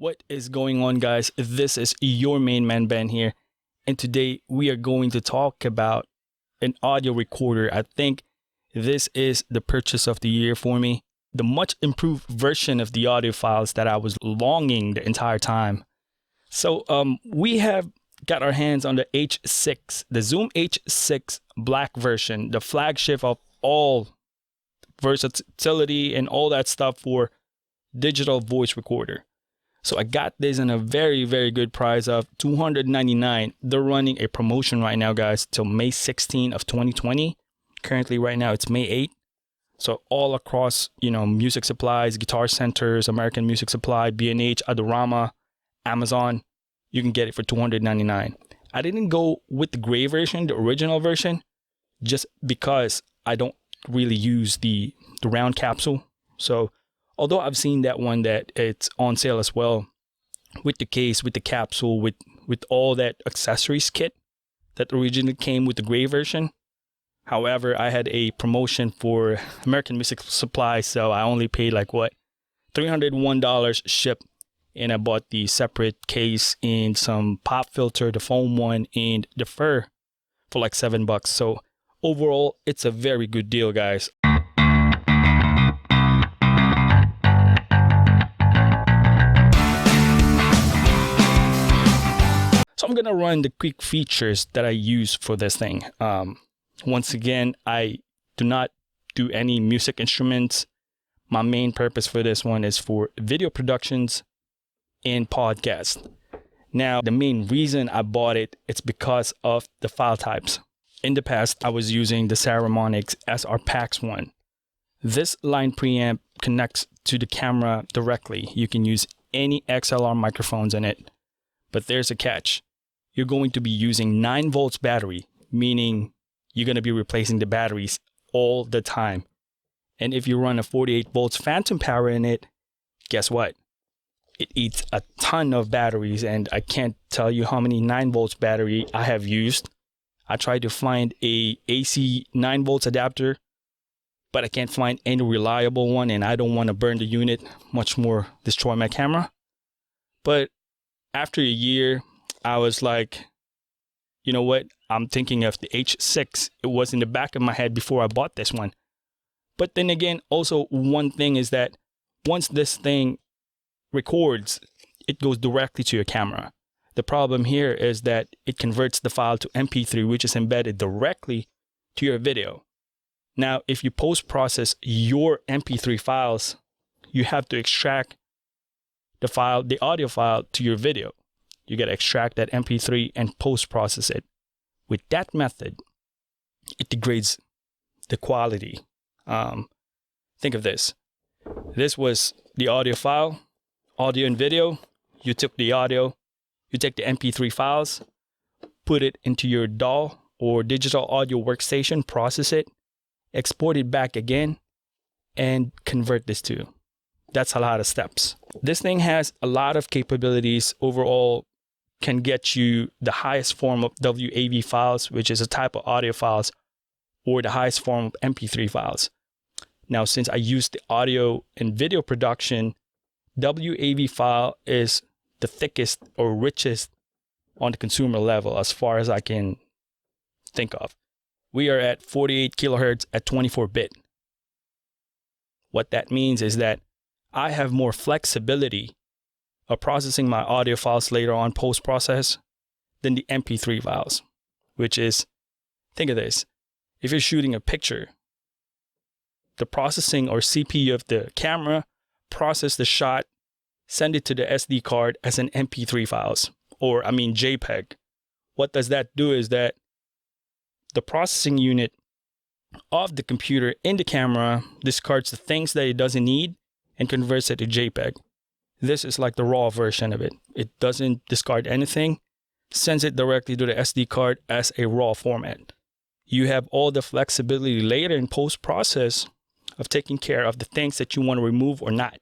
What is going on, guys? This is your main man Ben here, and today we are going to talk about an audio recorder. I think this is the purchase of the year for me. The much improved version of the audio files that I was longing the entire time. So we have got our hands on the H6, the Zoom H6 black version, the flagship of all versatility and all that stuff for digital voice recorder. So I got this in a very, very good price of $299. They're running a promotion right now, guys, till May 16 of 2020. Currently, right now, it's May 8. So all across, music supplies, guitar centers, American Music Supply, B&H, Adorama, Amazon, you can get it for $299. I didn't go with the gray version, the original version, just because I don't really use the round capsule. So although I've seen that one that it's on sale as well, with the case, with the capsule, with all that accessories kit that originally came with the gray version. However, I had a promotion for American Music Supply, so I only paid like $301 shipped, and I bought the separate case and some pop filter, the foam one, and the fur for like $7. So overall, it's a very good deal, guys. So I'm gonna run the quick features that I use for this thing. Once again, I do not do any music instruments. My main purpose for this one is for video productions and podcasts. Now, the main reason I bought it, it's because of the file types. In the past, I was using the Saramonics SR Pax one. This line preamp connects to the camera directly. You can use any XLR microphones in it, but there's a catch. You're going to be using 9 volts battery, meaning you're going to be replacing the batteries all the time. And if you run a 48 volts phantom power in it, guess what? It eats a ton of batteries, and I can't tell you how many 9 volts battery I have used. I tried to find a AC 9 volts adapter, but I can't find any reliable one, and I don't want to burn the unit, much more destroy my camera. But after a year, I was like, you know what? I'm thinking of the H6. It was in the back of my head before I bought this one. But then again, also one thing is that once this thing records, it goes directly to your camera. The problem here is that it converts the file to MP3, which is embedded directly to your video. Now, if you post-process your MP3 files, you have to extract the audio file to your video. You got to extract that MP3 and post-process it. With that method, it degrades the quality. Think of this. This was the audio file, audio and video. You took the audio, you take the MP3 files, put it into your DAW or digital audio workstation, process it, export it back again, and convert this to. That's a lot of steps. This thing has a lot of capabilities. Overall, can get you the highest form of WAV files, which is a type of audio files, or the highest form of MP3 files. Now, since I use the audio and video production, WAV file is the thickest or richest on the consumer level as far as I can think of. We are at 48 kilohertz at 24-bit. What that means is that I have more flexibility of processing my audio files later on post-process than the MP3 files, which is, think of this, if you're shooting a picture, the processing or CPU of the camera process the shot, send it to the SD card as an MP3 files, or JPEG. What does that do is that the processing unit of the computer in the camera discards the things that it doesn't need and converts it to JPEG. This is like the raw version of it. It doesn't discard anything, sends it directly to the SD card as a raw format. You have all the flexibility later in post-process of taking care of the things that you want to remove or not.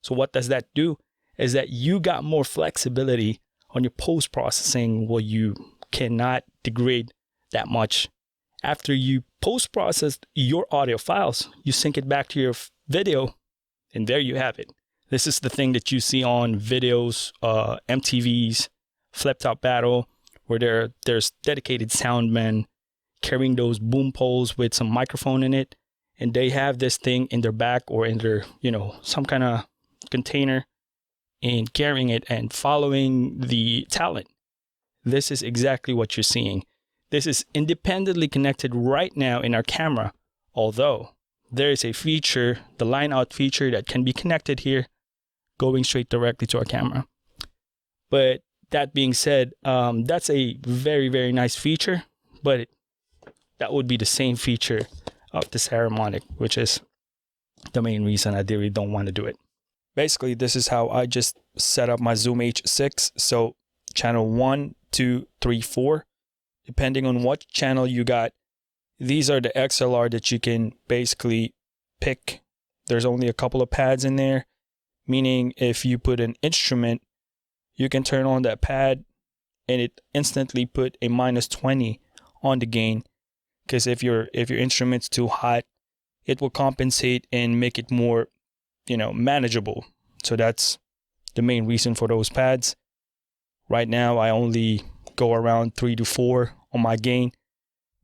So what does that do is that you got more flexibility on your post-processing where you cannot degrade that much. After you post-process your audio files, you sync it back to your video, and there you have it. This is the thing that you see on videos, MTV's Flip Top Battle, where there's dedicated sound men carrying those boom poles with some microphone in it, and they have this thing in their back or in their, some kind of container, and carrying it and following the talent. This is exactly what you're seeing. This is independently connected right now in our camera, although there is a feature, the line out feature, that can be connected here, going straight directly to our camera. But that being said, that's a very, very nice feature, but that would be the same feature of this harmonic, which is the main reason I really don't want to do it. Basically, this is how I just set up my Zoom H6. So channel 1, 2, 3, 4, depending on what channel you got, these are the XLR that you can basically pick. There's only a couple of pads in there, meaning if you put an instrument, you can turn on that pad and it instantly put a -20 on the gain. Because if your instrument's too hot, it will compensate and make it more, manageable. So that's the main reason for those pads. Right now, I only go around 3 to 4 on my gain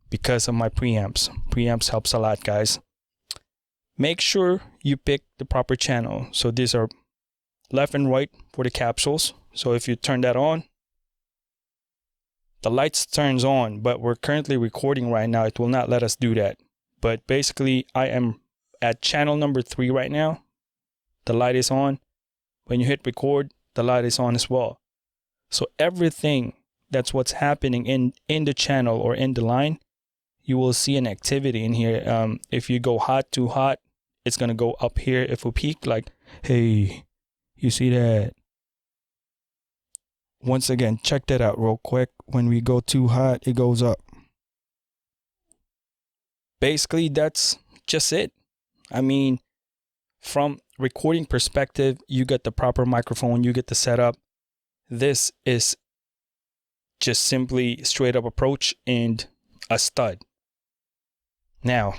because of my preamps. Preamps helps a lot, guys. Make sure you pick the proper channel. So these are left and right for the capsules. So if you turn that on, the lights turns on, but we're currently recording right now. It will not let us do that. But basically, I am at channel number 3 right now. The light is on. When you hit record, the light is on as well. So everything, that's what's happening in the channel or in the line, you will see an activity in here. If you go hot to hot, it's going to go up here. If we peak, like, hey, you see that? Once again, check that out real quick. When we go too hot, it goes up. Basically, that's just it. I mean, from recording perspective, you get the proper microphone, you get the setup. This is just simply straight up approach and a stud. Now,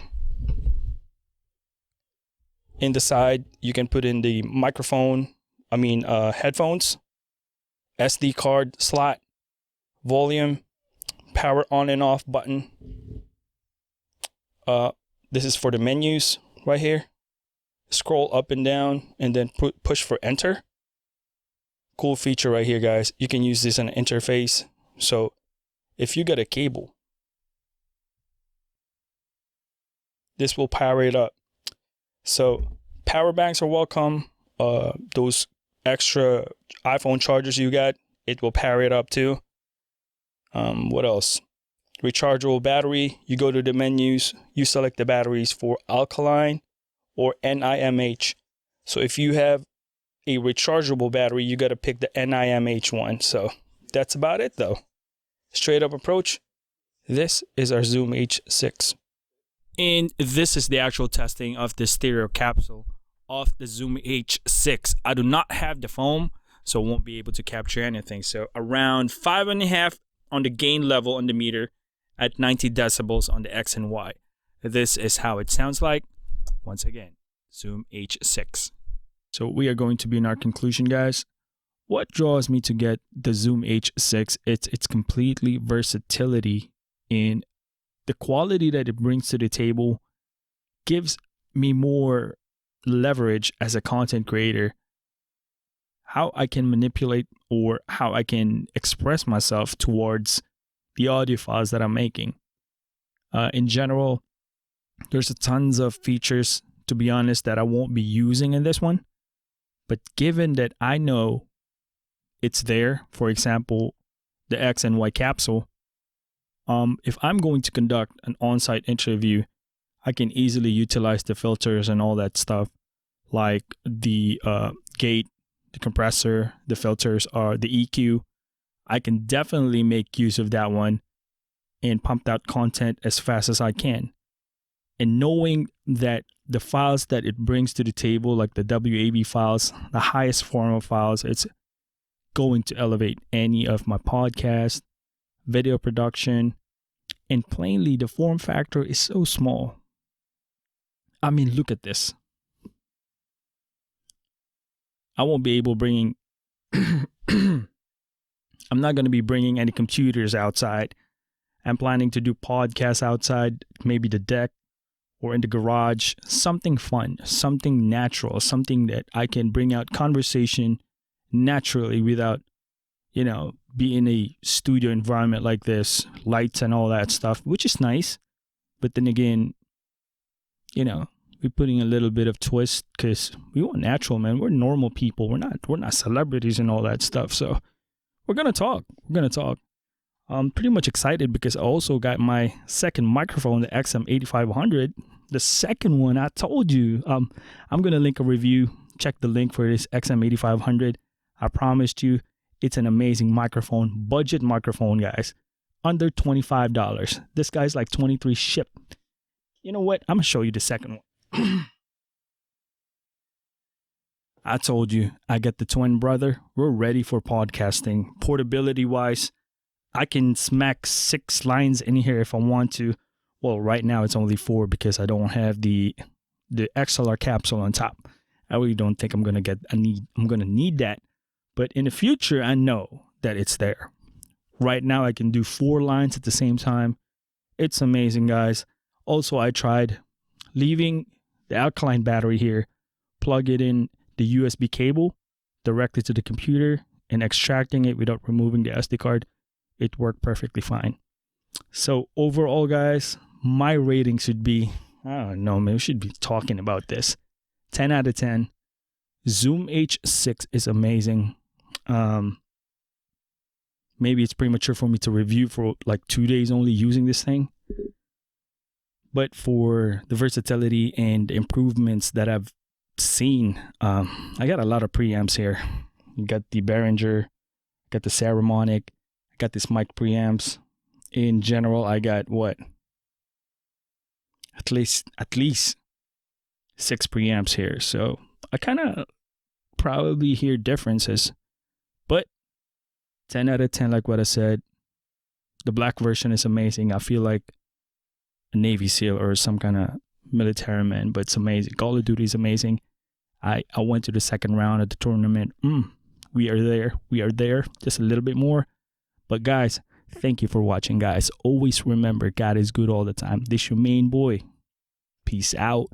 in the side, you can put in the microphone, headphones, SD card slot, volume, power on and off button. This is for the menus right here. Scroll up and down and then push for enter. Cool feature right here, guys. You can use this in an interface. So if you get a cable, this will power it up. So power banks are welcome. Those extra iPhone chargers you got, it will power it up too. What else? Rechargeable battery. You go to the menus, you select the batteries for alkaline or NIMH. So if you have a rechargeable battery, you got to pick the NIMH one. So that's about it though. Straight up approach. This is our Zoom H6. And this is the actual testing of the stereo capsule of the Zoom H6. I do not have the foam, so won't be able to capture anything. So around 5.5 on the gain level on the meter at 90 decibels on the X and Y. This is how it sounds like. Once again, Zoom H6. So we are going to be in our conclusion, guys. What draws me to get the Zoom H6? It's completely versatility in the quality that it brings to the table. Gives me more leverage as a content creator. How I can manipulate or how I can express myself towards the audio files that I'm making. In general, there's tons of features, to be honest, that I won't be using in this one. But given that I know it's there, for example, the X and Y capsule, if I'm going to conduct an on-site interview, I can easily utilize the filters and all that stuff, like the gate, the compressor, the filters, or the EQ. I can definitely make use of that one and pump out content as fast as I can. And knowing that the files that it brings to the table, like the WAV files, the highest form of files, it's going to elevate any of my podcast, video production, and plainly the form factor is so small. I mean, look at this. I won't be able bringing. I'm not going to be bringing any computers outside. I'm planning to do podcasts outside, maybe the deck or in the garage. Something fun, something natural, something that I can bring out conversation naturally without, be in a studio environment like this, lights and all that stuff, which is nice. But then again, we're putting a little bit of twist because we want natural, man. We're normal people. We're not celebrities and all that stuff. So we're gonna talk. I'm pretty much excited because I also got my second microphone, the XM8500. The second one, I told you. I'm gonna link a review. Check the link for this XM8500. I promised you, it's an amazing microphone, budget microphone, guys. Under $25. This guy's like 23 shipped. You know what? I'm gonna show you the second one. I told you, I got the twin brother. We're ready for podcasting. Portability wise, I can smack 6 lines in here if I want to. Well, right now it's only 4 because I don't have the XLR capsule on top. I really don't think I'm gonna need that. But in the future, I know that it's there. Right now, I can do 4 lines at the same time. It's amazing, guys. Also, I tried leaving the alkaline battery here, plug it in the USB cable directly to the computer, and extracting it without removing the SD card. It worked perfectly fine. So overall, guys, my rating should be, I don't know, man, we should be talking about this. 10 out of 10. Zoom H6 is amazing. Maybe it's premature for me to review for like 2 days only using this thing. But for the versatility and improvements that I've seen, I got a lot of preamps here. You got the Behringer, got the Saramonic, I got this mic preamps. In general, I got at least 6 preamps here. So I kind of probably hear differences. But 10 out of 10, like what I said. The black version is amazing. I feel like a Navy SEAL or some kind of military man, but it's amazing. Call of Duty is amazing. I went to the second round of the tournament. We are there. Just a little bit more. But guys, thank you for watching, guys. Always remember, God is good all the time. This your main boy. Peace out.